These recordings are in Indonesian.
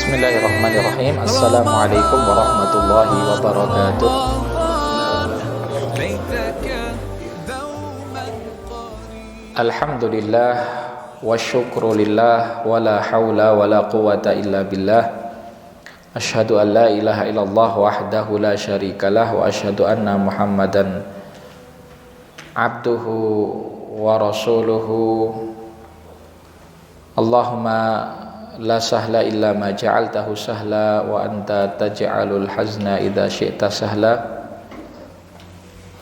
Bismillahirrahmanirrahim. Assalamualaikum warahmatullahi wabarakatuh. Alhamdulillah wa syukrulillah wa la hawla wa la quwata illa billah. Asyhadu an la ilaha illallah wahdahu la syarikalah wa asyhadu anna Muhammadan abduhu wa rasuluhu. Allahumma la sahla illa ma ja'altahu sahla wa anta taj'alul hazna idza syi'ta sahla.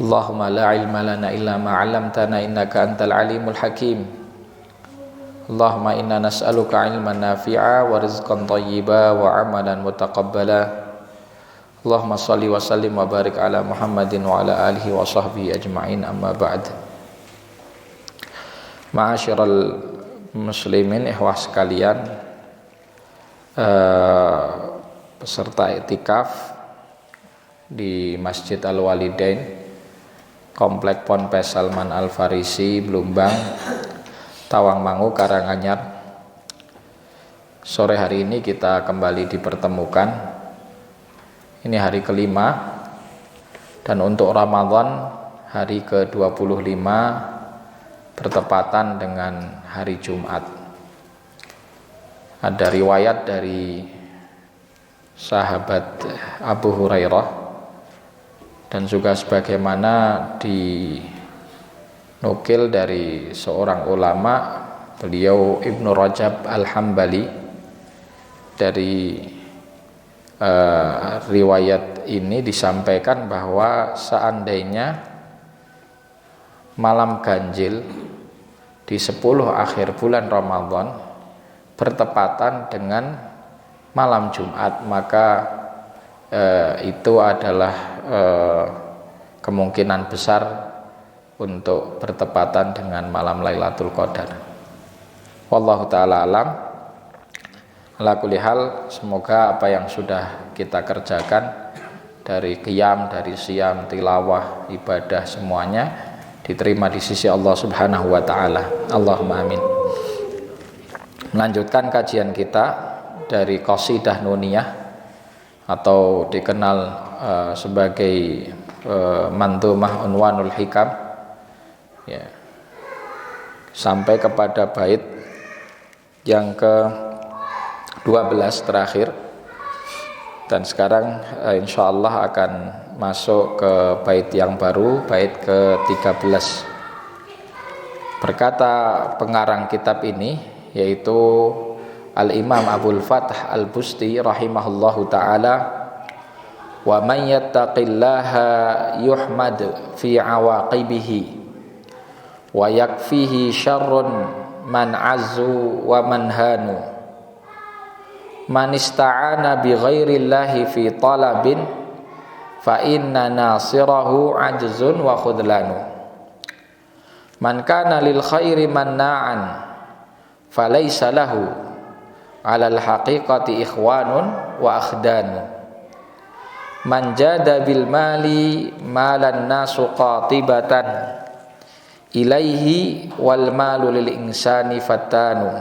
Allahumma la ilma lana illa ma 'allamtana innaka antal alimul hakim. Allahumma inna nas'aluka ilman nafi'a wa rizqan thayyiba wa amalan mutaqabbala. Allahumma shalli wa sallim wa barik ala Muhammadin wa ala alihi wa sahbihi ajma'in, amma ba'd. Ma'asyiral muslimin, ikhwah sekalian, peserta iktikaf di Masjid Al-Walidain Komplek Ponpes Salman Al-Farisi, Blumbang, Tawangmangu, Karanganyar. Sore hari ini kita kembali dipertemukan. Ini hari kelima, dan untuk Ramadan hari ke-25 bertepatan dengan hari Jumat. Ada riwayat dari sahabat Abu Hurairah, dan juga sebagaimana dinukil dari seorang ulama, beliau Ibnu Rajab Al-Hambali. Dari riwayat ini disampaikan bahwa seandainya malam ganjil di 10 akhir bulan Ramadan bertepatan dengan malam Jumat, maka itu adalah kemungkinan besar untuk bertepatan dengan malam Lailatul Qadar. Wallahu ta'ala alam. Ala kulli hal, semoga apa yang sudah kita kerjakan dari qiyam, dari siyam, tilawah, ibadah, semuanya diterima di sisi Allah Subhanahu wa ta'ala. Allahumma amin. Melanjutkan kajian kita dari Qasidah Nuniyah, atau dikenal sebagai Mandhumah Unwanul Hikam, ya, sampai kepada bait yang ke-12 terakhir, dan sekarang insyaallah akan masuk ke bait yang baru, bait ke-13. Berkata pengarang kitab ini, yaitu Al-Imam Abul Fath Al-Busti rahimahullahu ta'ala, wa man yattaqillaha yuhmad fi awaqibihi wa yakfihi syarrun man azzu wa man hanu, man ista'ana bi ghairillahi fi talabin fa inna nasirahu ajzun wa khudlanu, man kana lil khairi manna'an falaysa lahu alal haqiqati ikhwanun wa akhdanu, man jada bil mali malan nasu qatibatan ilaihi wal malu lil insani fattanu,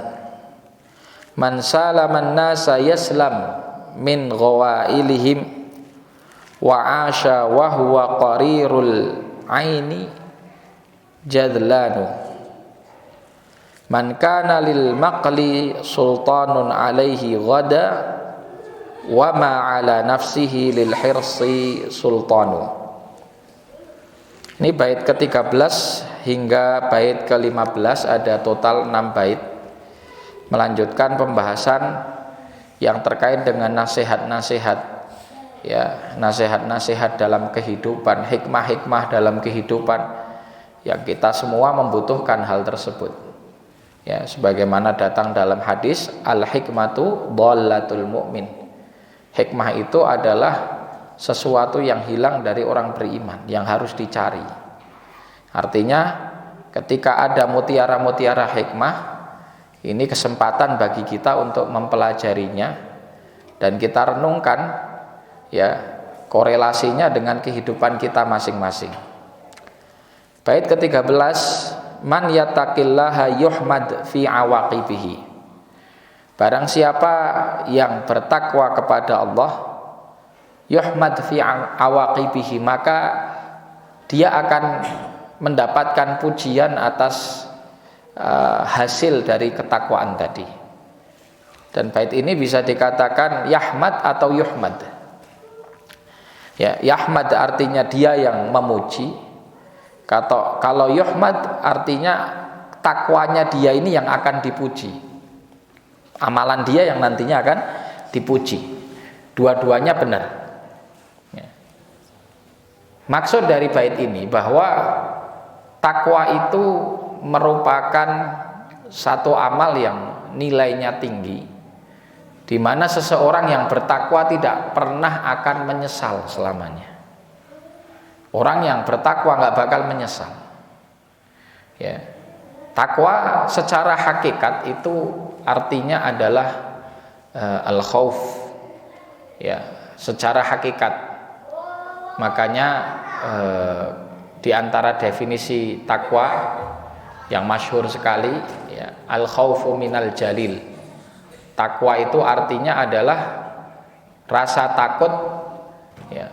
man salaman nasa yaslam min ghawailihim wa asha wa huwa qarirul aini jadlanu, man kana lil maqli sultanun alaihi ghada wa ma ala nafsihi lil hirsi sultanu. Ini bait ke-13 hingga bait ke-15, ada total 6 bait, melanjutkan pembahasan yang terkait dengan nasihat-nasihat, ya, nasihat-nasihat dalam kehidupan, hikmah-hikmah dalam kehidupan, yang kita semua membutuhkan hal tersebut. Ya, sebagaimana datang dalam hadis, al-hikmatu dhallatul mu'min. Hikmah itu adalah sesuatu yang hilang dari orang beriman, yang harus dicari. Artinya, ketika ada mutiara-mutiara hikmah, ini kesempatan bagi kita untuk mempelajarinya dan kita renungkan, ya, korelasinya dengan kehidupan kita masing-masing. Bait ke-13, man yattaqillaha yuhmad fi awaqibihi. Barang siapa yang bertakwa kepada Allah, yuhmad fi awaqibihi, maka dia akan mendapatkan pujian atas hasil dari ketakwaan tadi. Dan bait ini bisa dikatakan yahmad atau yuhmad. Ya, yahmad artinya dia yang memuji. Kalau yuhmad artinya takwanya dia ini yang akan dipuji. Amalan dia yang nantinya akan dipuji. Dua-duanya benar. Ya. Maksud dari bait ini bahwa takwa itu merupakan satu amal yang nilainya tinggi, di mana seseorang yang bertakwa tidak pernah akan menyesal selamanya. Orang yang bertakwa nggak bakal menyesal. Ya. Takwa secara hakikat itu artinya adalah al-khauf, ya, secara hakikat. Makanya di antara definisi takwa yang masyhur sekali, ya, al-khaufu minal jalil. Takwa itu artinya adalah rasa takut, ya,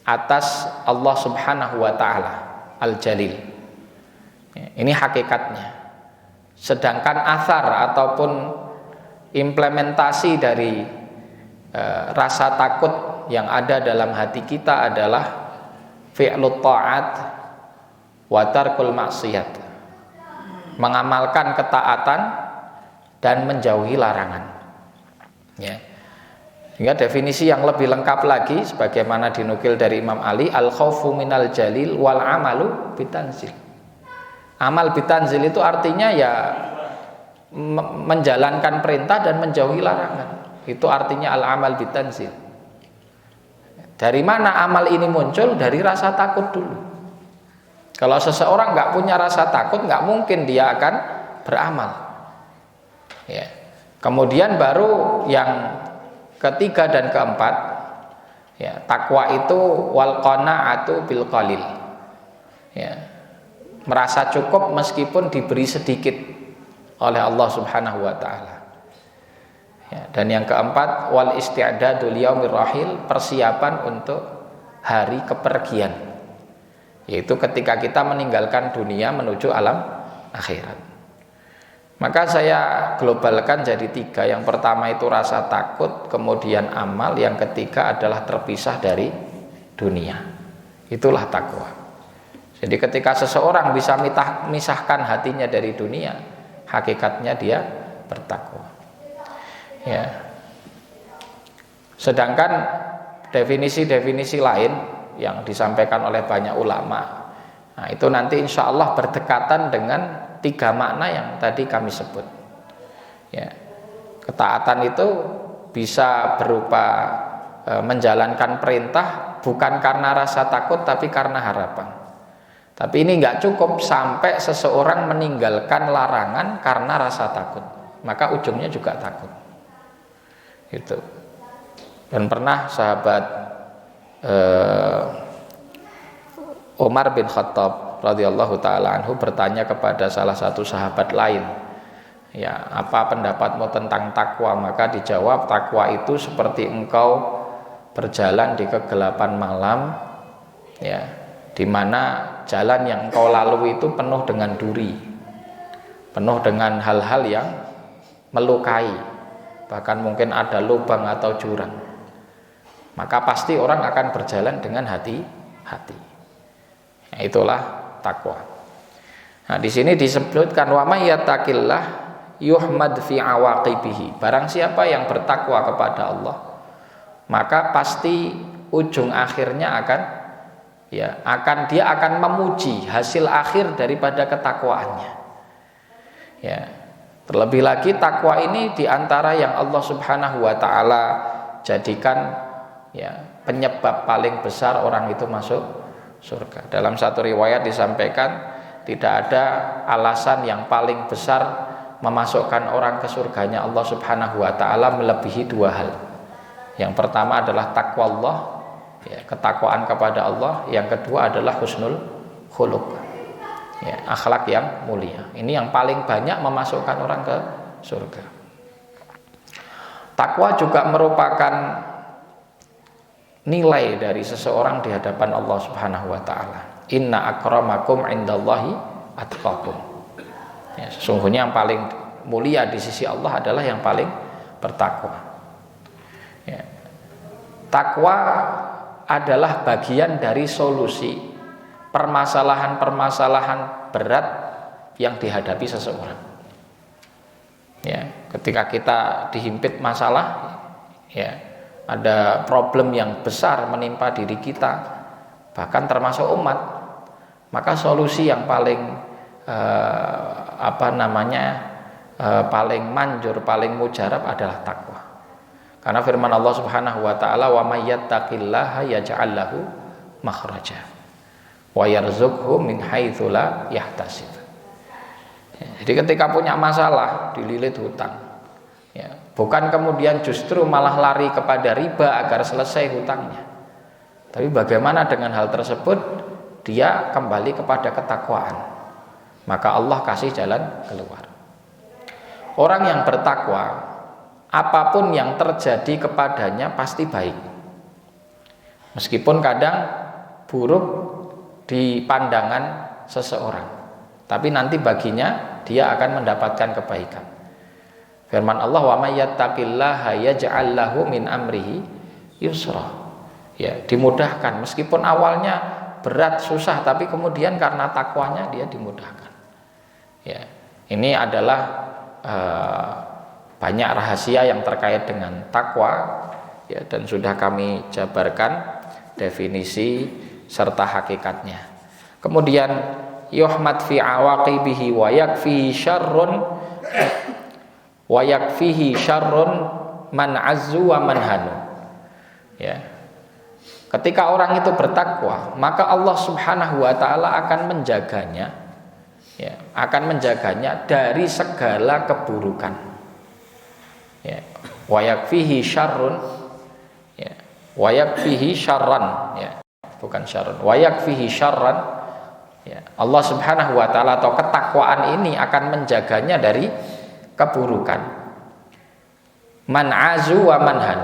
atas Allah Subhanahu wa taala, al-jalil. Ya, ini hakikatnya. Sedangkan athar ataupun implementasi dari rasa takut yang ada dalam hati kita adalah fi'lut ta'at wa tarkul maksiyat, mengamalkan ketaatan dan menjauhi larangan. Ya. Hingga definisi yang lebih lengkap lagi sebagaimana dinukil dari Imam Ali, al khaufu minal jalil wal amalu bitanzil. Amal bitanzil itu artinya ya menjalankan perintah dan menjauhi larangan. Itu artinya al-amal bitanzil. Dari mana amal ini muncul? Dari rasa takut dulu. Kalau seseorang nggak punya rasa takut, nggak mungkin dia akan beramal. Ya. Kemudian baru yang ketiga dan keempat, ya, takwa itu wal qanaatu bil qalil. Ya. Merasa cukup meskipun diberi sedikit oleh Allah Subhanahu wa taala. Ya, dan yang keempat wal isti'dadu liyaumir rahil, persiapan untuk hari kepergian. Yaitu ketika kita meninggalkan dunia menuju alam akhirat. Maka saya globalkan jadi tiga. Yang pertama itu rasa takut, kemudian amal, yang ketiga adalah terpisah dari dunia. Itulah takwa. Jadi ketika seseorang bisa misahkan hatinya dari dunia, hakikatnya dia bertakwa. Ya. Sedangkan definisi-definisi lain yang disampaikan oleh banyak ulama, nah itu nanti insya Allah berdekatan dengan tiga makna yang tadi kami sebut. Ya. Ketaatan itu bisa berupa menjalankan perintah bukan karena rasa takut tapi karena harapan. Tapi ini nggak cukup sampai seseorang meninggalkan larangan karena rasa takut, maka ujungnya juga takut. Gitu. Dan pernah sahabat Umar bin Khattab radhiyallahu taala anhu bertanya kepada salah satu sahabat lain, ya, apa pendapatmu tentang takwa? Maka dijawab, takwa itu seperti engkau berjalan di kegelapan malam, ya, di mana jalan yang engkau lalui itu penuh dengan duri, penuh dengan hal-hal yang melukai, bahkan mungkin ada lubang atau jurang. Maka pasti orang akan berjalan dengan hati-hati. Nah, itulah takwa. Nah, di sini disebutkan wa may yattaqillah yuhmad fi awaqibihi. Barang siapa yang bertakwa kepada Allah, maka pasti ujung akhirnya dia akan memuji hasil akhir daripada ketakwaannya. Ya. Terlebih lagi takwa ini diantara yang Allah Subhanahu wa taala jadikan, ya, penyebab paling besar orang itu masuk surga. Dalam satu riwayat disampaikan tidak ada alasan yang paling besar memasukkan orang ke surganya Allah Subhanahu wa taala melebihi dua hal. Yang pertama adalah takwa Allah, ya, ketakwaan kepada Allah. Yang kedua adalah husnul khuluq, ya, akhlak yang mulia. Ini yang paling banyak memasukkan orang ke surga. Takwa juga merupakan nilai dari seseorang di hadapan Allah Subhanahu wa taala. Inna akramakum indallahi atqakum. Ya, sesungguhnya yang paling mulia di sisi Allah adalah yang paling bertakwa. Ya. Takwa adalah bagian dari solusi permasalahan-permasalahan berat yang dihadapi seseorang. Ya, ketika kita dihimpit masalah, ya, ada problem yang besar menimpa diri kita, bahkan termasuk umat, maka solusi yang paling paling manjur, paling mujarab adalah takwa. Karena firman Allah Subhanahu wa taala, "Wa may yattaqillaha yaj'al lahu makhraja wa yarzuqhu min haitsu la yahtasib." Jadi ketika punya masalah dililit hutang, ya, bukan kemudian justru malah lari kepada riba agar selesai hutangnya. Tapi bagaimana dengan hal tersebut? Dia kembali kepada ketakwaan. Maka Allah kasih jalan keluar. Orang yang bertakwa, apapun yang terjadi kepadanya pasti baik. Meskipun kadang buruk di pandangan seseorang, tapi nanti baginya dia akan mendapatkan kebaikan. Firman Allah, "Wa may yattaqillaha yaj'al lahu min amrihi yusra." Ya, dimudahkan meskipun awalnya berat, susah, tapi kemudian karena takwanya dia dimudahkan. Ya, ini adalah banyak rahasia yang terkait dengan takwa, ya, dan sudah kami jabarkan definisi serta hakikatnya. Kemudian yuhmad fi awaqibihi wa yakfihi syarrun man azzu wa man hanu. Ya. Ketika orang itu bertakwa, maka Allah Subhanahu wa taala akan menjaganya, ya, akan menjaganya dari segala keburukan. Ya, wa yakfihi syarrun, ya, wa yakfihi syarran, ya, bukan syarrun, wa yakfihi syarran, ya. Allah Subhanahu wa taala atau ketakwaan ini akan menjaganya dari keburukan. Man azu wa man han.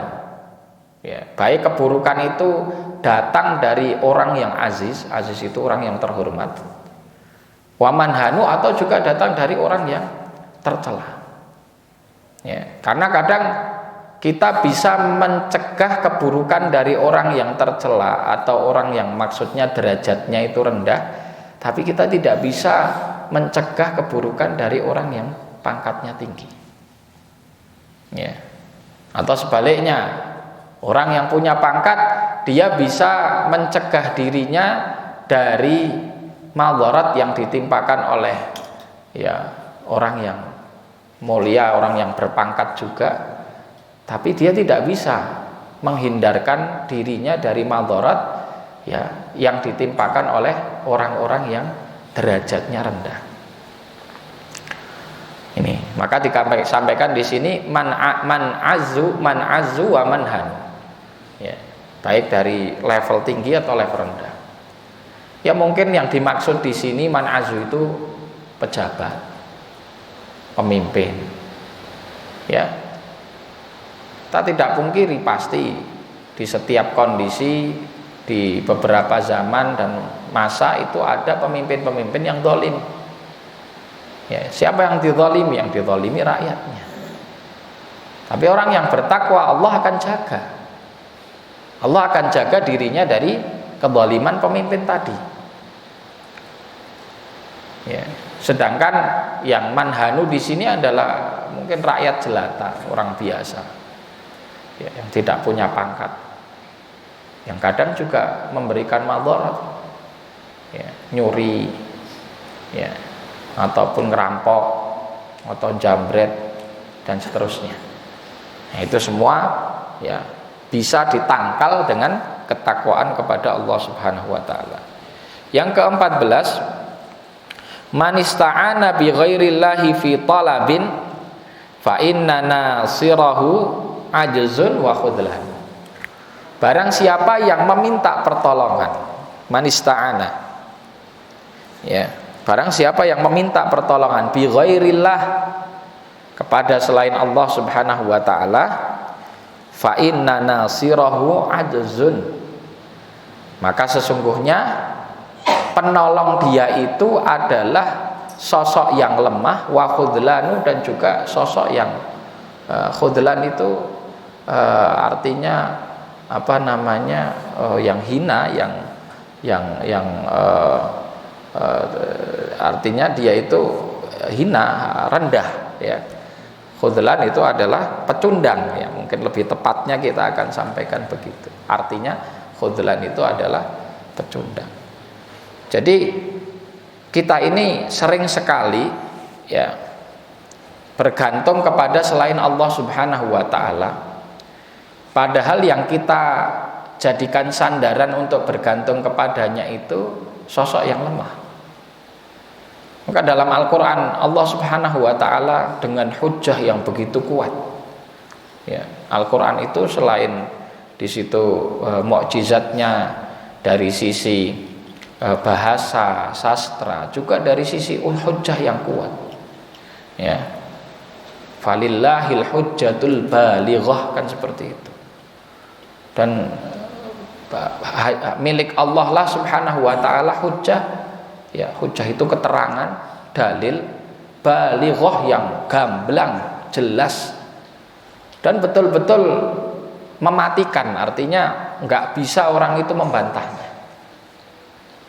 Ya, baik keburukan itu datang dari orang yang aziz, aziz itu orang yang terhormat. Waman hanu, atau juga datang dari orang yang tercela. Ya, karena kadang kita bisa mencegah keburukan dari orang yang tercela atau orang yang maksudnya derajatnya itu rendah, tapi kita tidak bisa mencegah keburukan dari orang yang pangkatnya tinggi. Ya. Atau sebaliknya, orang yang punya pangkat dia bisa mencegah dirinya dari madarat yang ditimpakan oleh, ya, orang yang mulia, orang yang berpangkat juga, tapi dia tidak bisa menghindarkan dirinya dari madarat, ya, yang ditimpakan oleh orang-orang yang derajatnya rendah. Ini maka disampaikan di sini man azzu wa man han. Ya, baik dari level tinggi atau level rendah. Ya, mungkin yang dimaksud di sini man azzu itu pejabat, pemimpin. Ya. Kita tidak pungkiri pasti di setiap kondisi, di beberapa zaman dan masa itu ada pemimpin-pemimpin yang zalim. Ya, siapa yang dizalimi? Yang dizalimi rakyatnya. Tapi orang yang bertakwa, Allah akan jaga. Allah akan jaga dirinya dari kezaliman pemimpin tadi. Ya, sedangkan yang manhanu di sini adalah mungkin rakyat jelata, orang biasa, ya, yang tidak punya pangkat, yang kadang juga memberikan madarat, ya, nyuri, ya, ataupun ngerampok atau jambret dan seterusnya. Nah, itu semua, ya, bisa ditangkal dengan ketakwaan kepada Allah Subhanahu wa taala. Yang ke-14, man ista'ana bi ghairillahi fi talabin fa inna nasirahu ajzun wa khudlan. Barang siapa yang meminta pertolongan, man ista'ana, ya, barang siapa yang meminta pertolongan bi ghairillah, kepada selain Allah Subhanahu wa taala, fa inna nasirahu ajzun, maka sesungguhnya penolong dia itu adalah sosok yang lemah, wa khudlanu, dan juga sosok yang khudlan itu artinya apa namanya, yang hina, yang artinya dia itu hina, rendah, ya. Khudlan itu adalah pecundang, ya, mungkin lebih tepatnya kita akan sampaikan begitu. Artinya khudlan itu adalah pecundang. Jadi kita ini sering sekali, ya, bergantung kepada selain Allah Subhanahu wa taala, padahal yang kita jadikan sandaran untuk bergantung kepadanya itu sosok yang lemah. Maka dalam Al-Quran Allah Subhanahu wa ta'ala dengan hujjah yang begitu kuat, ya, Al-Quran itu selain di situ mukjizatnya dari sisi bahasa, sastra, juga dari sisi hujjah yang kuat, ya. Falillahil hujjatul balighah, kan seperti itu. Dan milik Allah lah Subhanahu wa ta'ala hujjah. Ya, hujjah itu keterangan, dalil, balighah yang gamblang, jelas, dan betul-betul mematikan. Artinya nggak bisa orang itu membantahnya,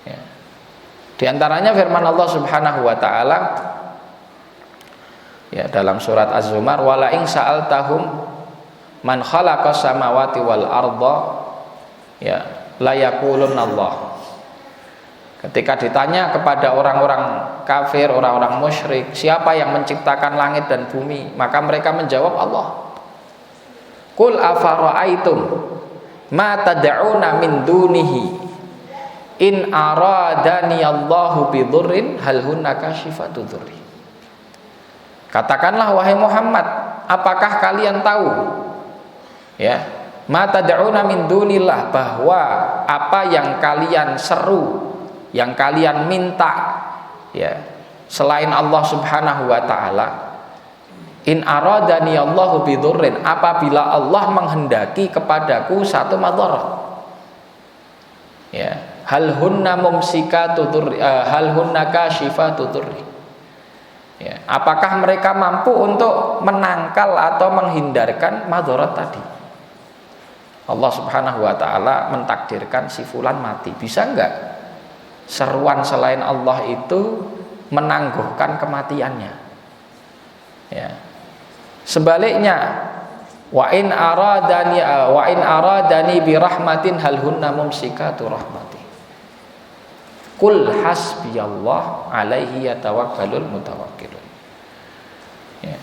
ya. Di antaranya firman Allah Subhanahu wa ta'ala, ya, dalam surat Az-Zumar, wala in sa'altahum man khalaqas samawati wal arda, ya, la yaqulunna Allah. Ketika ditanya kepada orang-orang kafir, orang-orang musyrik, siapa yang menciptakan langit dan bumi, maka mereka menjawab Allah. Qul afara'aitum ma tad'una min dunihi in aradani Allahu bidurrin hal hunna kashifatu dzurri. Katakanlah wahai Muhammad, apakah kalian tahu, ya, ma tad'una min dunillah, bahwa apa yang kalian seru, yang kalian minta, ya, selain Allah Subhanahu wa ta'ala, in aradani Allahu bidurrin, apabila Allah menghendaki kepadaku satu madarat, ya, hal hunna mumsikatu dzurri, hal hunna kashifatu dzurri, ya, apakah mereka mampu untuk menangkal atau menghindarkan madarat tadi? Allah Subhanahu wa ta'ala mentakdirkan si fulan mati, bisa enggak seruan selain Allah itu menangguhkan kematiannya, ya. Sebaliknya, wa in aradani bi rahmatin hal hunna mumsikatu rahmati, qul hasbiyallah alaihi yatawakkalul mutawakkilun, ya.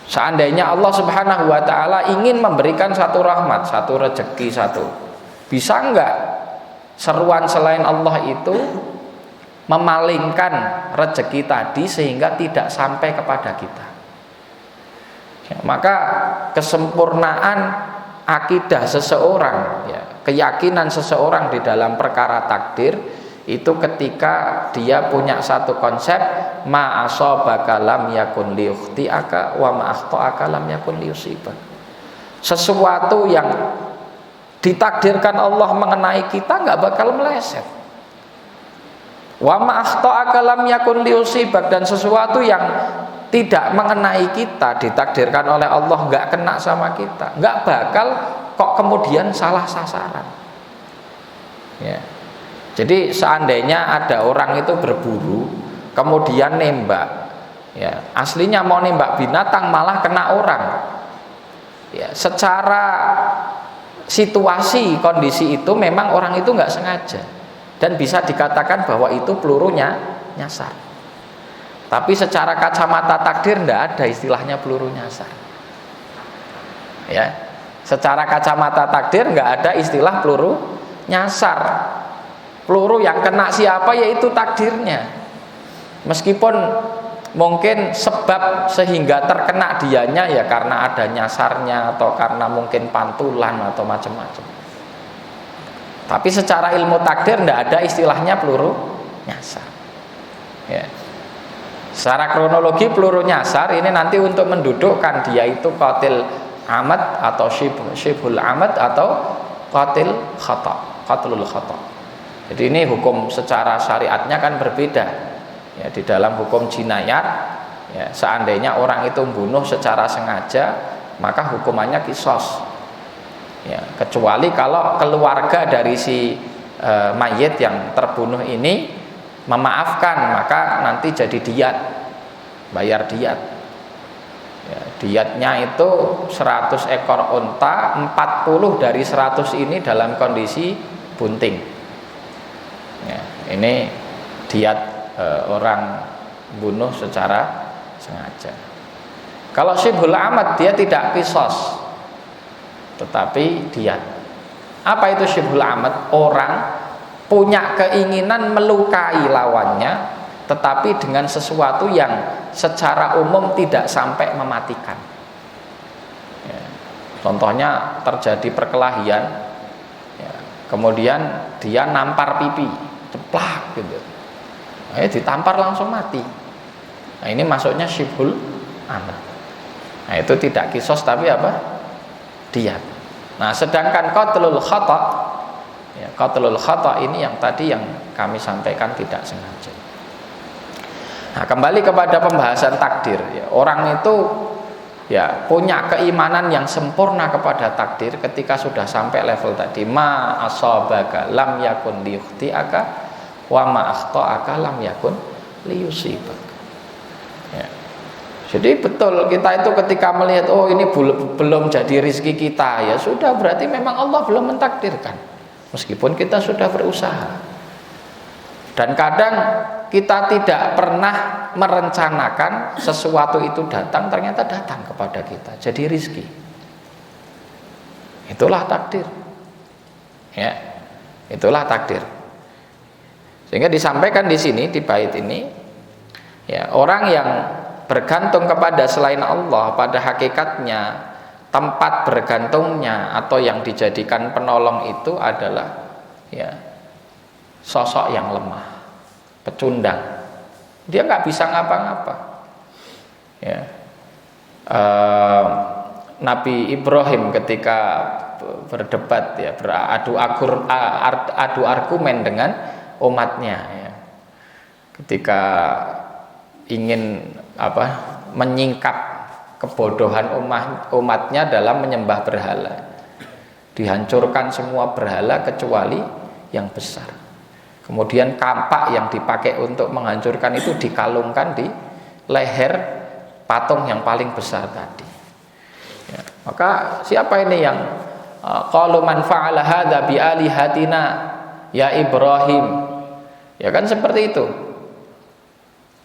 Seandainya Allah Subhanahu wa ta'ala ingin memberikan satu rahmat, satu rezeki, satu, bisa enggak seruan selain Allah itu memalingkan rezeki tadi sehingga tidak sampai kepada kita, ya. Maka kesempurnaan akidah seseorang, ya, keyakinan seseorang di dalam perkara takdir itu ketika dia punya satu konsep, ma asabaka lam yakun liyukhti'aka wa ma akhta'aka lam yakun liyusibak. Sesuatu yang ditakdirkan Allah mengenai kita nggak bakal meleset. Wa ma akhta'aka lam yakun liyusibak, dan sesuatu yang tidak mengenai kita ditakdirkan oleh Allah nggak kena sama kita, nggak bakal kok kemudian salah sasaran, ya. Jadi seandainya ada orang itu berburu kemudian nembak, ya, aslinya mau nembak binatang malah kena orang, ya, secara situasi kondisi itu memang orang itu nggak sengaja dan bisa dikatakan bahwa itu pelurunya nyasar. Tapi secara kacamata takdir nggak ada istilahnya peluru nyasar, ya. Secara kacamata takdir nggak ada istilah peluru nyasar. Peluru yang kena siapa yaitu takdirnya. Meskipun mungkin sebab sehingga terkena dianya ya karena ada nyasarnya atau karena mungkin pantulan atau macam-macam. Tapi secara ilmu takdir tidak ada istilahnya peluru nyasar, ya. Secara kronologi peluru nyasar ini nanti untuk mendudukkan dia itu qatil amad atau syibhul amad atau qatil khata, qatlul khata. Jadi ini hukum secara syariatnya kan berbeda. Ya, di dalam hukum jinayat, ya, seandainya orang itu membunuh secara sengaja, maka hukumannya qisas. Ya, kecuali kalau keluarga dari si mayit yang terbunuh ini memaafkan, maka nanti jadi diat, bayar diat. Ya, diatnya itu 100 ekor unta, 40 dari 100 ini dalam kondisi bunting. Ya, ini diat orang bunuh secara sengaja. Kalau syibhul amad dia tidak qisas, tetapi diat. Apa itu syibhul amad? Orang punya keinginan melukai lawannya, tetapi dengan sesuatu yang secara umum tidak sampai mematikan. Ya, contohnya terjadi perkelahian, ya, kemudian dia nampar pipi, ceplak gitu. Ditampar langsung mati. Nah, ini masuknya syibhul amad. Nah, itu tidak qisas tapi apa? Diat. Nah, sedangkan qatlul khata, ya, qatlul khata ini yang tadi yang kami sampaikan tidak sengaja. Nah, kembali kepada pembahasan takdir, ya, orang itu ya punya keimanan yang sempurna kepada takdir ketika sudah sampai level tadi, ma asabaka lam yakun liyukhti'aka wa ma akhta'aka lam yakun liyusibaka. Ya. Jadi betul kita itu ketika melihat oh ini belum jadi rezeki kita, ya sudah berarti memang Allah belum mentakdirkan meskipun kita sudah berusaha. Dan kadang kita tidak pernah merencanakan sesuatu itu datang, ternyata datang kepada kita jadi rezeki. Itulah takdir. Ya. Itulah takdir. Sehingga disampaikan di sini di bait ini, ya, orang yang bergantung kepada selain Allah pada hakikatnya tempat bergantungnya atau yang dijadikan penolong itu adalah ya sosok yang lemah, pecundang. Dia nggak bisa ngapa-ngapa. Ya. Nabi Ibrahim ketika berdebat, ya, adu argumen dengan umatnya, ya, ketika ingin menyingkap kebodohan umatnya dalam menyembah berhala, dihancurkan semua berhala kecuali yang besar. Kemudian kampak yang dipakai untuk menghancurkan itu dikalungkan di leher patung yang paling besar tadi. Ya, maka siapa ini yang qalu man fa'ala hadza bi alihatina ya Ibrahim, ya kan seperti itu.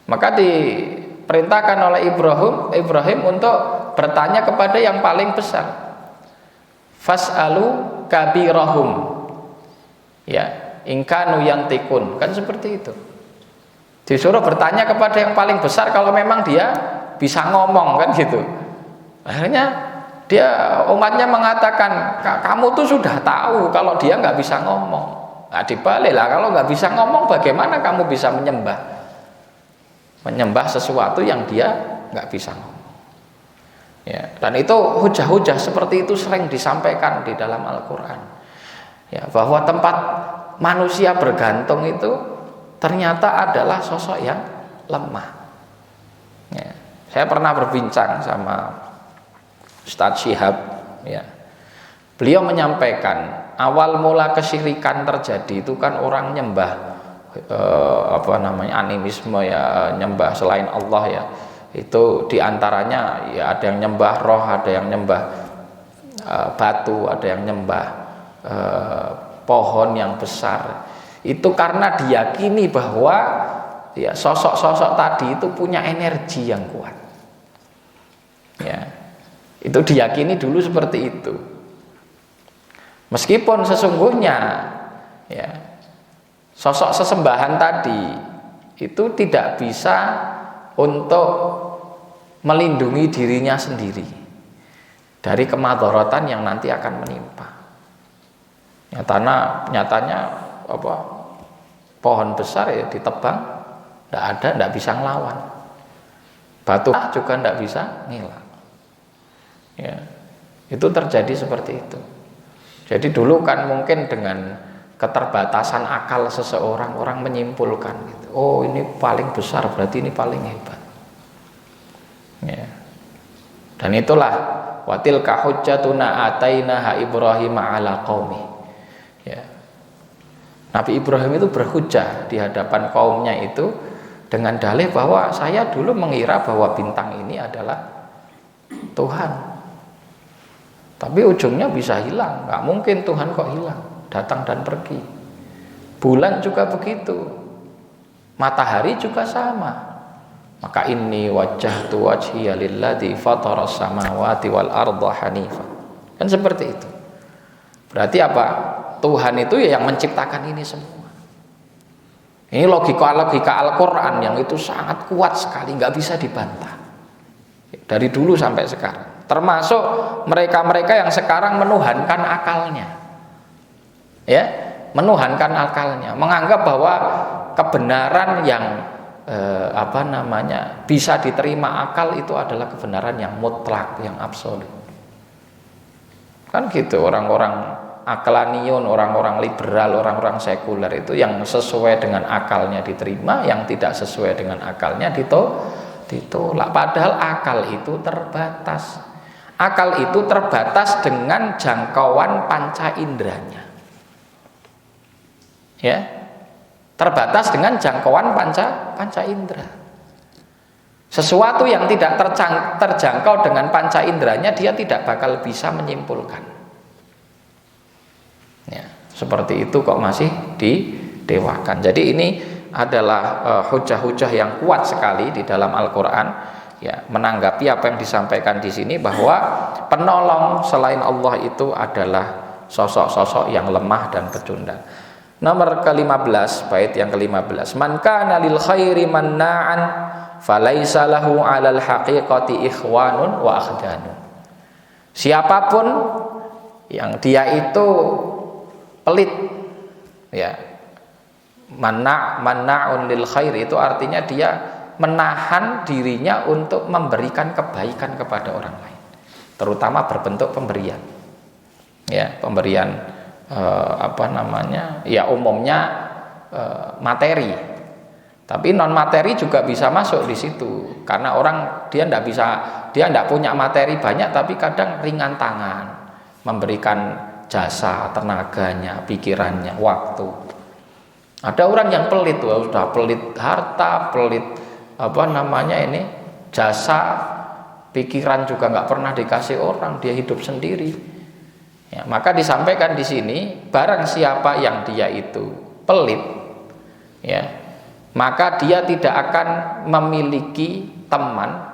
Maka diperintahkan oleh Ibrahim untuk bertanya kepada yang paling besar, fas'alu kabirahum, ya ingkanu yantikun, kan seperti itu. Disuruh bertanya kepada yang paling besar kalau memang dia bisa ngomong, kan gitu. Akhirnya umatnya mengatakan, kamu tuh sudah tahu kalau dia nggak bisa ngomong. Nah, dibalik lah, kalau nggak bisa ngomong bagaimana kamu bisa menyembah sesuatu yang dia nggak bisa ngomong. Ya, dan itu hujah-hujah seperti itu sering disampaikan di dalam Al-Quran, ya, bahwa tempat manusia bergantung itu ternyata adalah sosok yang lemah. Ya, saya pernah berbincang sama Ustadz Syihab, ya. Beliau menyampaikan awal mula kesyirikan terjadi itu kan orang nyembah animisme, ya, nyembah selain Allah, ya. Itu diantaranya ya ada yang nyembah roh, ada yang nyembah batu, ada yang nyembah pohon yang besar. Itu karena diyakini bahwa ya sosok-sosok tadi itu punya energi yang kuat. Ya. Itu diyakini dulu seperti itu. Meskipun sesungguhnya ya sosok sesembahan tadi itu tidak bisa untuk melindungi dirinya sendiri dari kemadharatan yang nanti akan menimpa. Nyatanya pohon besar ya ditebang, tidak bisa ngelawan. batu juga tidak bisa ngilang. Ya, itu terjadi seperti itu. Jadi dulu kan mungkin dengan keterbatasan akal seseorang, orang menyimpulkan gitu. Oh, ini paling besar, berarti ini paling hebat. Ya. Dan itulah watilka hujjatuna atainaha Ibrahim ala qaumi. Ya. Nabi Ibrahim itu berhujjah di hadapan kaumnya itu dengan dalih bahwa saya dulu mengira bahwa bintang ini adalah Tuhan. Tapi ujungnya bisa hilang, nggak mungkin Tuhan kok hilang, datang dan pergi. Bulan juga begitu, matahari juga sama. Maka inni wajjahtu wajhiya lilladzi fataras samawati wal arda hanifan. Kan seperti itu. Berarti apa? Tuhan itu ya yang menciptakan ini semua. Ini logika Al-Quran yang itu sangat kuat sekali, nggak bisa dibantah. Dari dulu sampai sekarang. Termasuk mereka-mereka yang sekarang menuhankan akalnya, ya, menuhankan akalnya, menganggap bahwa kebenaran yang bisa diterima akal itu adalah kebenaran yang mutlak, yang absolut. Kan gitu orang-orang akalaniun, orang-orang liberal, orang-orang sekuler itu yang sesuai dengan akalnya diterima, yang tidak sesuai dengan akalnya ditolak. Padahal akal itu terbatas. Akal itu terbatas dengan jangkauan panca inderanya. Ya. Terbatas dengan jangkauan panca indera. Sesuatu yang tidak terjangkau dengan panca inderanya dia tidak bakal bisa menyimpulkan. Ya, seperti itu kok masih didewakan. Jadi ini adalah hujah-hujah yang kuat sekali di dalam Al-Qur'an. Ya, menanggapi apa yang disampaikan di sini bahwa penolong selain Allah itu adalah sosok-sosok yang lemah dan pecundang. Nomor ke-15, bait yang ke-15. Man kana lil khairi manna'an falaisa lahu 'alal haqiqati ikhwanun wa akhdanun. Siapapun yang dia itu pelit, ya. Manna'un lil khairi itu artinya dia menahan dirinya untuk memberikan kebaikan kepada orang lain, terutama berbentuk pemberian, ya, pemberian ya umumnya materi, tapi non materi juga bisa masuk di situ, karena orang dia tidak punya materi banyak, tapi kadang ringan tangan memberikan jasa, tenaganya, pikirannya, waktu. Ada orang yang pelit, sudah pelit harta, pelit jasa, pikiran juga nggak pernah dikasih orang, dia hidup sendiri. Ya, maka disampaikan di sini, barang siapa yang dia itu pelit, ya, maka dia tidak akan memiliki teman,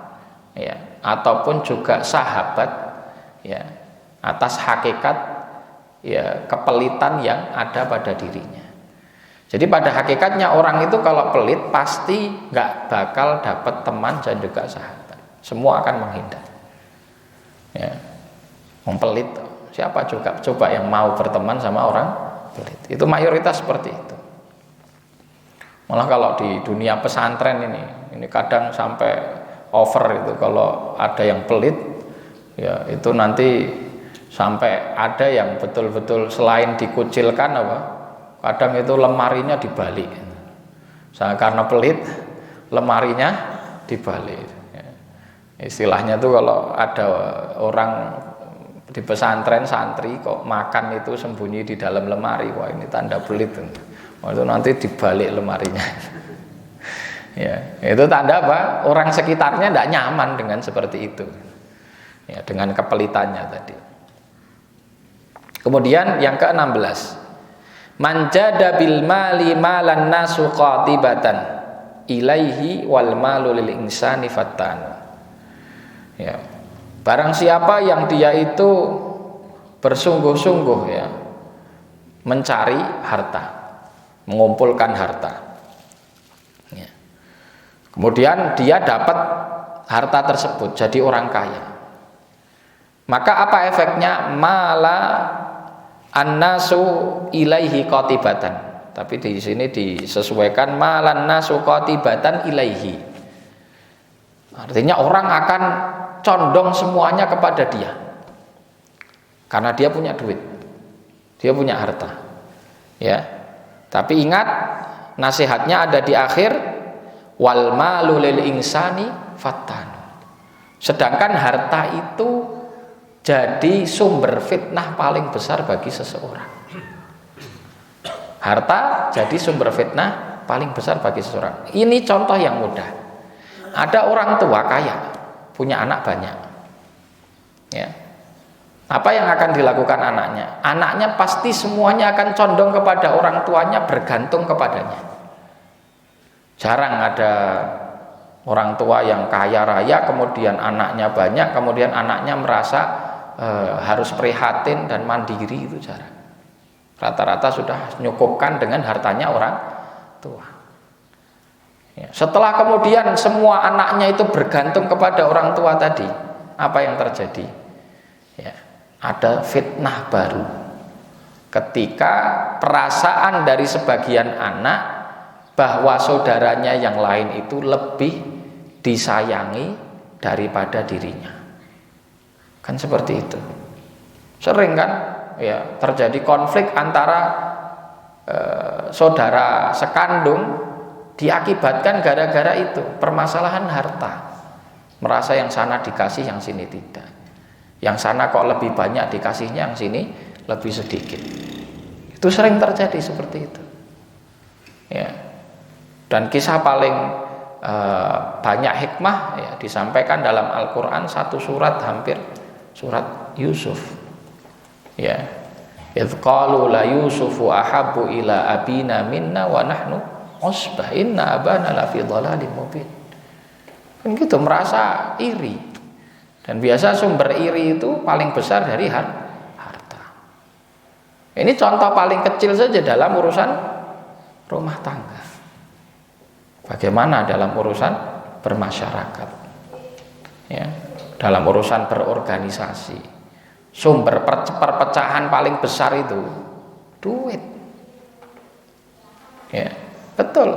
ya, ataupun juga sahabat, ya, atas hakikat, ya, kepelitan yang ada pada dirinya. Jadi pada hakikatnya orang itu kalau pelit pasti nggak bakal dapat teman dan juga sahabat. Semua akan menghindar. Ya, pelit. Siapa juga coba yang mau berteman sama orang pelit? Itu mayoritas seperti itu. Malah kalau di dunia pesantren ini kadang sampai over itu, kalau ada yang pelit, ya itu nanti sampai ada yang betul-betul selain dikucilkan kadang itu lemarinya dibalik, karena pelit lemarinya dibalik. Istilahnya tuh kalau ada orang di pesantren santri kok makan itu sembunyi di dalam lemari, wah ini tanda pelit. Wah, itu nanti dibalik lemarinya. Ya, itu tanda apa? Orang sekitarnya tidak nyaman dengan seperti itu. Ya, dengan kepelitannya tadi. Kemudian yang ke-16. Man jada bil mali malan nasu qatibatan ilaihi wal malu lil insani fattan. Ya. Barang siapa yang dia itu bersungguh-sungguh, ya, mencari harta, mengumpulkan harta, ya. Kemudian dia dapat harta tersebut, jadi orang kaya, maka apa efeknya? Mala annasu ilaihi qatibatan. Tapi di sini disesuaikan malan nasu qatibatan ilaihi. Artinya orang akan condong semuanya kepada dia. Karena dia punya duit. Dia punya harta. Ya. Tapi ingat, nasihatnya ada di akhir, wal malu lil insani fattan. Sedangkan harta itu jadi sumber fitnah paling besar bagi seseorang. Harta jadi sumber fitnah paling besar bagi seseorang. Ini contoh yang mudah. Ada orang tua kaya, punya anak banyak. Ya. Apa yang akan dilakukan anaknya? Anaknya pasti semuanya akan condong kepada orang tuanya, bergantung kepadanya. Jarang ada orang tua yang kaya raya, kemudian anaknya banyak, kemudian anaknya merasa harus prihatin dan mandiri, itu jarang. Rata-rata sudah menyukupkan dengan hartanya orang tua. Ya. Setelah kemudian semua anaknya itu bergantung kepada orang tua tadi, apa yang terjadi? Ya, ada fitnah baru. Ketika perasaan dari sebagian anak bahwa saudaranya yang lain itu lebih disayangi daripada dirinya. Kan seperti itu. Sering kan? Ya, terjadi konflik antara saudara sekandung diakibatkan gara-gara itu, permasalahan harta. Merasa yang sana dikasih, yang sini tidak. Yang sana kok lebih banyak dikasihnya, yang sini lebih sedikit. Itu sering terjadi seperti itu. Ya. Dan kisah paling banyak hikmah ya, disampaikan dalam Al-Quran, satu surat, hampir surat Yusuf. Ya, idz qalu la yusufu ahabbu ila abina minna wa nahnu usbah inna abana la fi dhalalin mubin. Kan gitu, merasa iri. Dan biasa sumber iri itu paling besar dari harta. Ini contoh paling kecil saja dalam urusan rumah tangga. Bagaimana dalam urusan bermasyarakat? Ya, dalam urusan berorganisasi. Sumber perpecahan paling besar itu duit. Ya, betul.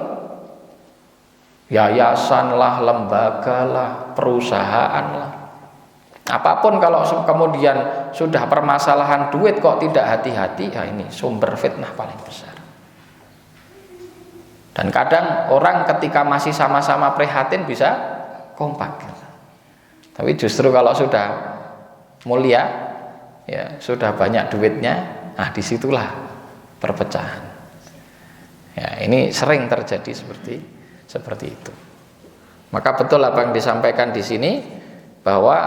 Yayasan lah, lembaga lah, perusahaan lah. Apapun kalau kemudian sudah permasalahan duit kok tidak hati-hati, ya ini sumber fitnah paling besar. Dan kadang orang ketika masih sama-sama prihatin bisa kompak. Tapi justru kalau sudah mulia, ya sudah banyak duitnya, nah disitulah perpecahan. Ya, ini sering terjadi seperti itu. Maka betul apa yang disampaikan di sini, bahwa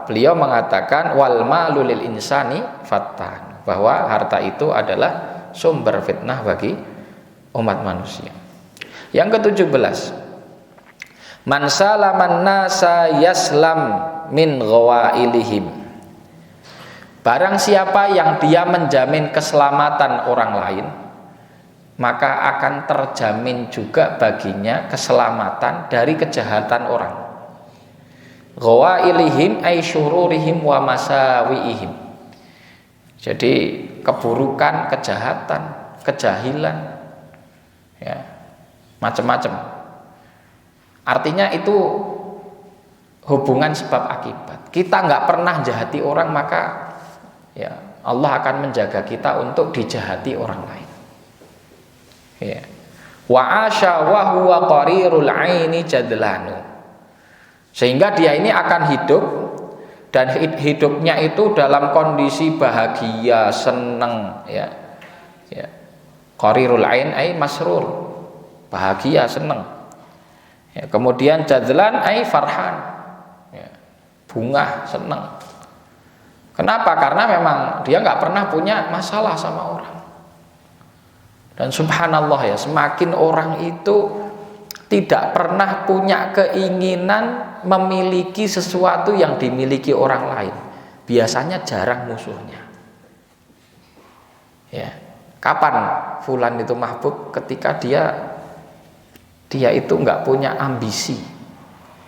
beliau mengatakan wal malu lil insani fattan, bahwa harta itu adalah sumber fitnah bagi umat manusia. Yang ke-17, man salaman nasa yaslam min ghawailihim. Barang siapa yang dia menjamin keselamatan orang lain, maka akan terjamin juga baginya keselamatan dari kejahatan orang. Ghawailihim ay syururihim wa masawiihim. Jadi keburukan, kejahatan, kejahilan, ya, macam-macam. Artinya itu hubungan sebab akibat. Kita nggak pernah jahati orang, maka ya Allah akan menjaga kita untuk dijahati orang lain. Ya. Wa asya wa huwa qarirul aini jadlanu. Sehingga dia ini akan hidup, dan hidupnya itu dalam kondisi bahagia, senang, ya. Ya. Qarirul ain ay masrur, bahagia, senang. Ya. Kemudian jadlan ay farhan, ya. Bunga, senang. Kenapa? Karena memang dia nggak pernah punya masalah sama orang. Dan subhanallah ya, semakin orang itu tidak pernah punya keinginan memiliki sesuatu yang dimiliki orang lain, biasanya jarang musuhnya. Ya, kapan fulan itu mahbub? Ketika dia itu nggak punya ambisi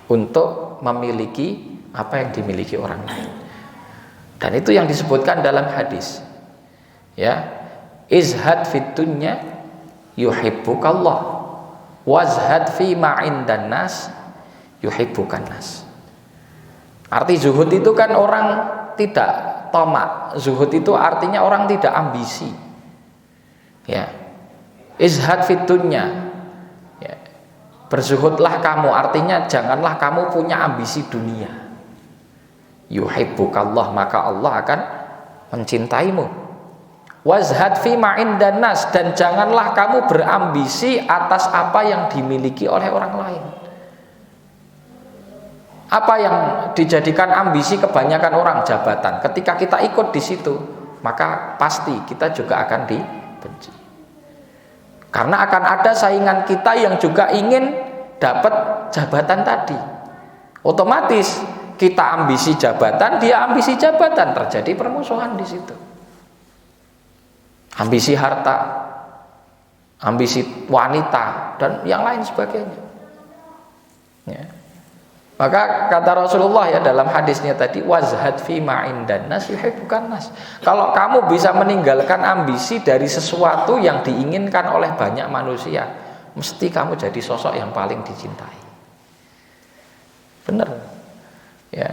untuk memiliki apa yang dimiliki orang lain. Dan itu yang disebutkan dalam hadis. Ya, izhad fid dunya yuhibbukallah, wazhad fi ma 'indan nas yuhibbukan nas. Arti zuhud itu kan orang tidak tamak. Zuhud itu artinya orang tidak ambisi. Ya. Izhad fid dunya. Ya. Berzuhudlah kamu, artinya janganlah kamu punya ambisi dunia. Yuhibbukallah, maka Allah akan mencintaimu. Wazhad fi ma indan nas, dan janganlah kamu berambisi atas apa yang dimiliki oleh orang lain. Apa yang dijadikan ambisi kebanyakan orang? Jabatan. Ketika kita ikut di situ, maka pasti kita juga akan dibenci. Karena akan ada saingan kita yang juga ingin dapat jabatan tadi. Otomatis kita ambisi jabatan, dia ambisi jabatan, terjadi permusuhan di situ. Ambisi harta, ambisi wanita, dan yang lain sebagainya. Ya. Maka kata Rasulullah ya dalam hadisnya tadi, wazhad fi ma indan nas yuhibbukan nas. Kalau kamu bisa meninggalkan ambisi dari sesuatu yang diinginkan oleh banyak manusia, mesti kamu jadi sosok yang paling dicintai. Bener. Ya,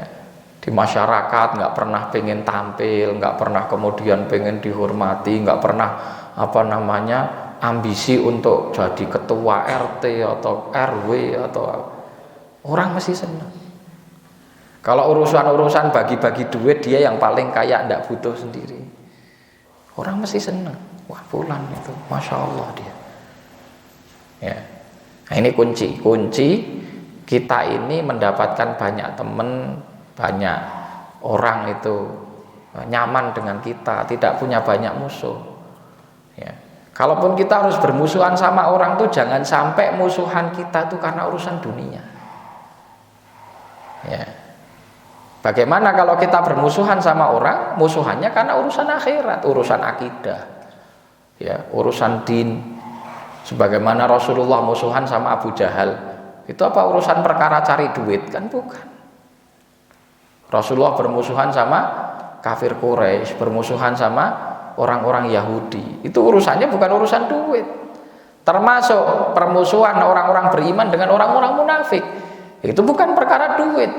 di masyarakat nggak pernah pengen tampil, nggak pernah kemudian pengen dihormati, nggak pernah ambisi untuk jadi ketua RT atau RW atau orang mesti senang. Kalau urusan-urusan bagi-bagi duit, dia yang paling kaya, nggak butuh sendiri. Orang mesti senang. Wah, fulan itu, masya Allah dia. Ya, nah ini kunci kita ini mendapatkan banyak teman, banyak orang itu nyaman dengan kita, tidak punya banyak musuh. Ya. Kalaupun kita harus bermusuhan sama orang tuh, jangan sampai musuhan kita tuh karena urusan dunia. Ya. Bagaimana kalau kita bermusuhan sama orang, musuhannya karena urusan akhirat, urusan akidah, ya, urusan din. Sebagaimana Rasulullah musuhan sama Abu Jahal, itu apa urusan perkara cari duit? Kan bukan. Rasulullah bermusuhan sama kafir Quraisy, bermusuhan sama orang-orang Yahudi. Itu urusannya bukan urusan duit. Termasuk permusuhan orang-orang beriman dengan orang-orang munafik. Itu bukan perkara duit.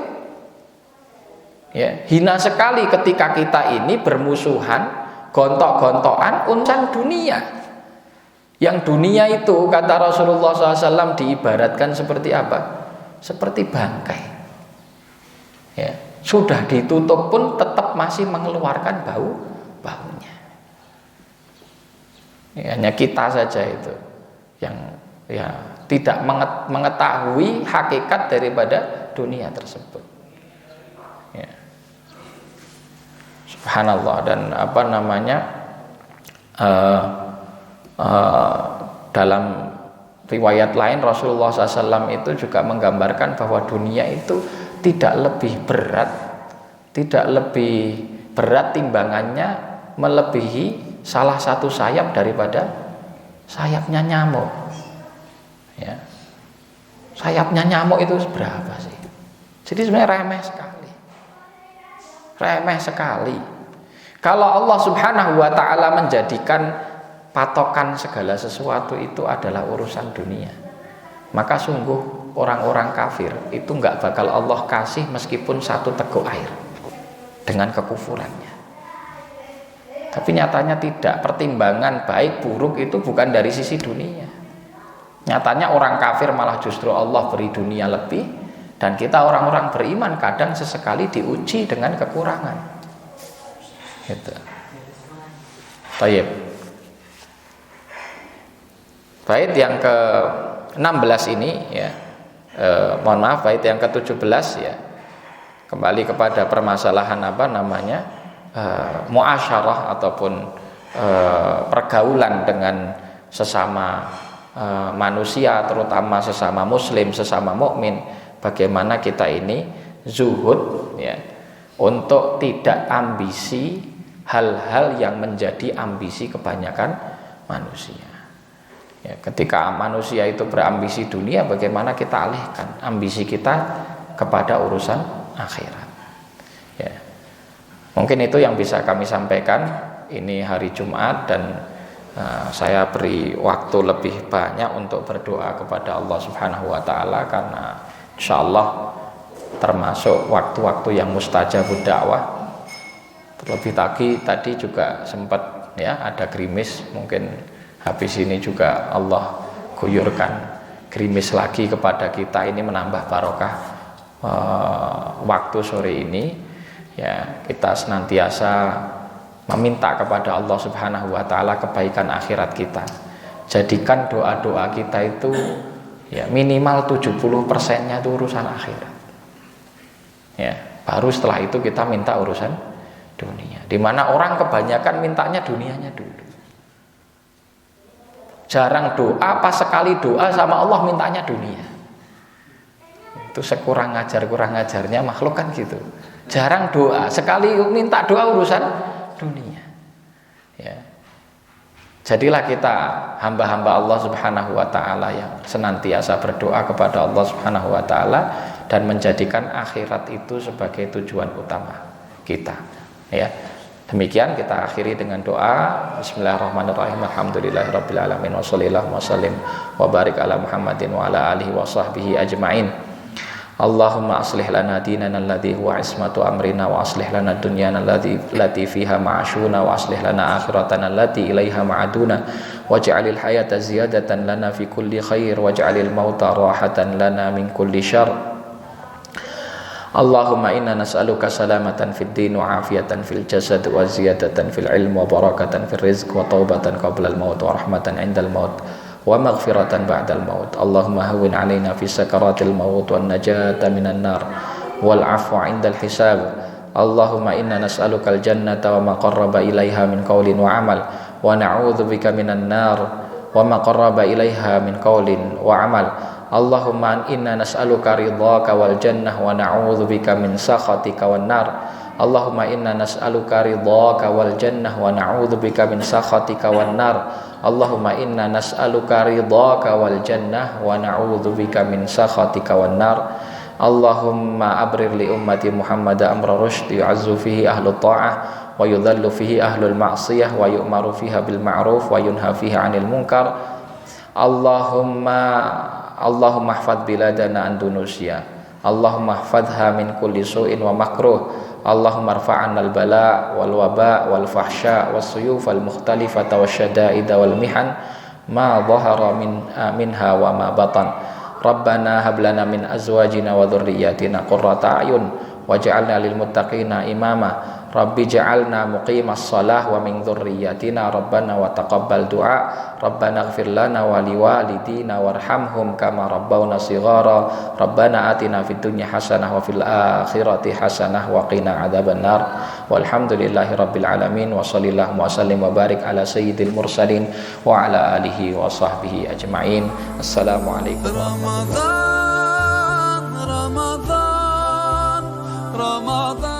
Ya, hina sekali ketika kita ini bermusuhan, gontok-gontokan urusan dunia. Yang dunia itu kata Rasulullah SAW diibaratkan seperti apa? Seperti bangkai. Ya, sudah ditutup pun tetap masih mengeluarkan baunya. Ya, hanya kita saja itu yang ya tidak mengetahui hakikat daripada dunia tersebut. Ya. Subhanallah. Dan dalam riwayat lain Rasulullah SAW itu juga menggambarkan bahwa dunia itu tidak lebih berat timbangannya melebihi salah satu sayap daripada sayapnya nyamuk. Ya. Sayapnya nyamuk itu berapa sih? Jadi sebenarnya remeh sekali. Kalau Allah Subhanahu wa ta'ala menjadikan patokan segala sesuatu itu adalah urusan dunia, maka sungguh orang-orang kafir itu nggak bakal Allah kasih meskipun satu teguk air dengan kekufurannya. Tapi nyatanya tidak. Pertimbangan baik buruk itu bukan dari sisi dunia. Nyatanya orang kafir malah justru Allah beri dunia lebih, dan kita orang-orang beriman kadang sesekali diuji dengan kekurangan. Gitu. Baik. Bait yang ke-16 ini ya, bait yang ke-17 ya, kembali kepada permasalahan muasyarah ataupun pergaulan dengan sesama manusia, terutama sesama muslim, sesama mukmin. Bagaimana kita ini zuhud ya, untuk tidak ambisi hal-hal yang menjadi ambisi kebanyakan manusia. Ya, ketika manusia itu berambisi dunia, bagaimana kita alihkan ambisi kita kepada urusan akhirat. Ya. Mungkin itu yang bisa kami sampaikan. Ini hari Jumat dan saya beri waktu lebih banyak untuk berdoa kepada Allah Subhanahu wa ta'ala, karena insyaallah termasuk waktu-waktu yang mustajabud dakwah. Terlebih tadi juga sempat ya ada gerimis, mungkin habis ini juga Allah guyurkan gerimis lagi kepada kita, ini menambah barokah waktu sore ini ya. Kita senantiasa meminta kepada Allah Subhanahu wa taala kebaikan akhirat kita. Jadikan doa-doa kita itu ya minimal 70%-nya itu urusan akhirat. Ya, baru setelah itu kita minta urusan dunia. Dimana orang kebanyakan mintanya dunianya dulu. Jarang doa, pas sekali doa sama Allah mintanya dunia. Itu sekurang ajarnya makhluk kan gitu. Jarang doa, sekali minta doa urusan dunia. Ya. Jadilah kita hamba-hamba Allah Subhanahu wa taala yang senantiasa berdoa kepada Allah Subhanahu wa taala dan menjadikan akhirat itu sebagai tujuan utama kita. Ya. Demikian kita akhiri dengan doa. Bismillahirrahmanirrahim. Alhamdulillahirabbil alamin wa shallallahu wasallim wa barik ala Muhammadin wa ala alihi wa sahbihi ajmain. Allahumma aslih lana dinana alladhi huwa ismatu amrina wa aslih lana dunyana allati fiha ma'ashuna wa aslih lana akhiratana allati ilaiha ma'aduna waj'alil hayata ziyadatan lana fi kulli khair waj'alil mauta rahatan lana min kulli syarr. Allahumma inna nas'aluka salamatan fid din wa afiyatan fil jasad wa ziyadatan fil ilm wa barakatan fil rizq wa taubatan qabla al maut wa rahmatan 'indal maut wa maghfiratan ba'dal maut. Allahumma hawwin 'alaina fi sakaratil maut wan najata minan nar wal 'afwa 'indal hisab. Allahumma inna nas'alukal jannata wa ma qarraba ilaiha min qaulin wa 'amal wa na'udzubika minan nar wa ma qarraba ilaiha min qaulin wa 'amal. Allahumma inna nas'aluka ridhaka wal jannah wa na'udzubika min sakhatika wan nar. Allahumma inna nas'aluka ridhaka wal jannah wa na'udzubika min sakhatika wan nar. Allahumma inna nas'aluka ridhaka wal jannah wa na'udzubika min sakhatika wan nar. Allahumma abrir li ummati Muhammad amra rushd yu'azzu fihi ahlut ta'ah wa yudhallu fihi ahlul ma'siyah wa yu'maru fiha bil ma'ruf wa yunha fiha 'anil munkar. Allahumma ihfadz biladana an Indonesia. Allahumma ihfadhha min kulli su'in wa makruh. Allahumma rfa'anna al-bala wal waba wal fahsya was suyuf al mukhtalifata wasyada'ida wal mihan ma dhahara minha wa ma batan. Rabbana hab lana min azwajina wa dhurriyyatina qurrata a'yun waj'alna lil muttaqina imama. Rabbi ja'alna muqimas shalah wa min dzurriyyatina rabbana wa taqabbal du'a. Rabbana ighfir lana wa liwalidina warhamhum kama rabbawna shighara. Rabbana atina fid dunya hasanah wa fil akhirati hasanah wa qina adzabannar. Walhamdulillahi rabbil alamin wa shallallahu wa sallim wa barik ala sayyidil mursalin wa ala alihi wa sahbihi ajmain. Assalamualaikum warahmatullahi wabarakatuh. Ramadan